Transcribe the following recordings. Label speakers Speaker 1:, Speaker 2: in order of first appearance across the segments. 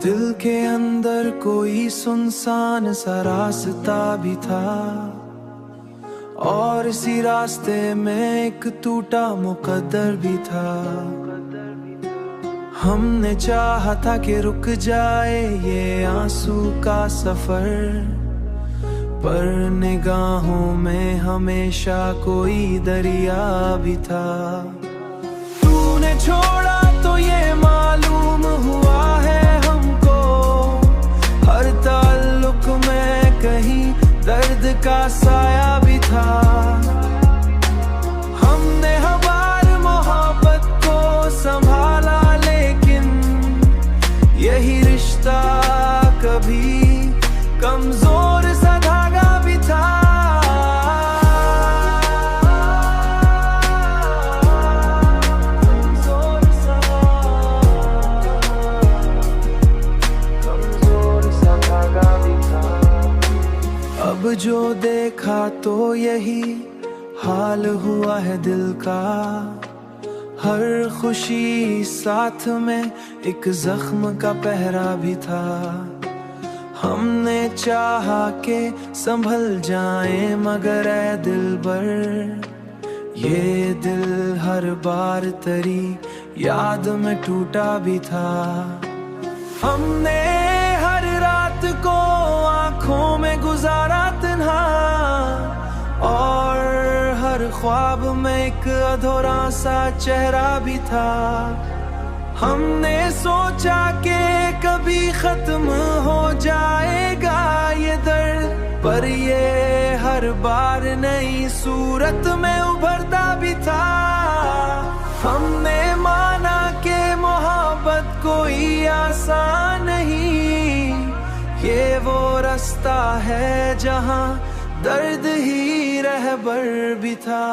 Speaker 1: दिल के अंदर कोई सुनसान सा रास्ता भी था, और इसी रास्ते में एक टूटा मुकद्दर भी था। हमने चाहा था कि रुक जाए ये आंसू का सफर, पर निगाहों में हमेशा कोई दरिया भी था। तूने छोड़ा तो ये मालूम हुआ है हमको, हर ताल्लुक में कहीं दर्द का साया भी था। हमने हमारी मोहब्बत को संभाला, लेकिन यही रिश्ता कभी कमजोर सा धागा भी था। अब जो देखा तो यही हाल हुआ है दिल का, हर खुशी साथ में एक जख्म का पहरा भी था। हमने चाहा के संभल जाए, मगर ऐ दिलबर ये दिल हर बार तेरी याद में टूटा भी था। हमने हर रात को आंखों में गुजारा तन्हा, और हर ख्वाब में एक अधूरा सा चेहरा भी था। हमने सोचा कि कभी खत्म हो जाएगा ये दर्द, पर ये हर बार नई सूरत में उभरता भी था। हमने माना कि मोहब्बत कोई आसान नहीं, ये वो रास्ता है जहां दर्द ही रहबर भी था।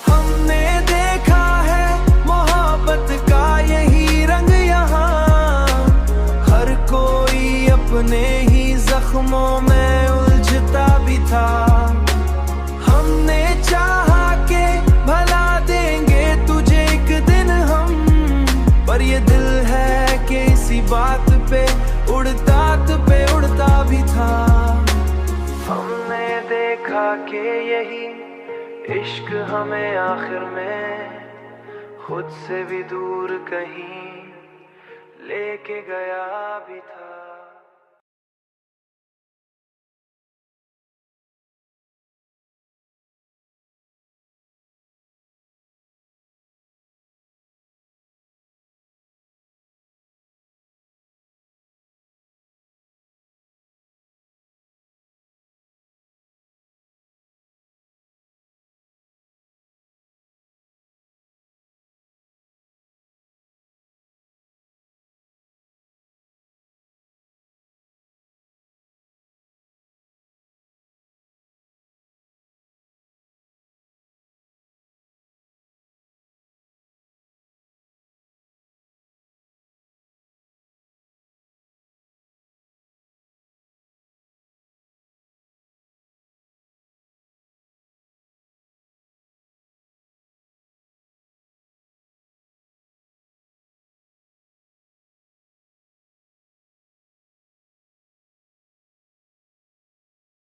Speaker 1: हमने देखा है मोहब्बत का यही रंग यहाँ, हर कोई अपने ही जख्मों में उलझता भी था। हमने चाहा कि भला देंगे तुझे एक दिन हम, पर ये दिल है कि इसी बात पे उड़ता भी था। हमने देखा कि यही इश्क हमें आखिर में खुद से भी दूर कहीं लेके गया भी था।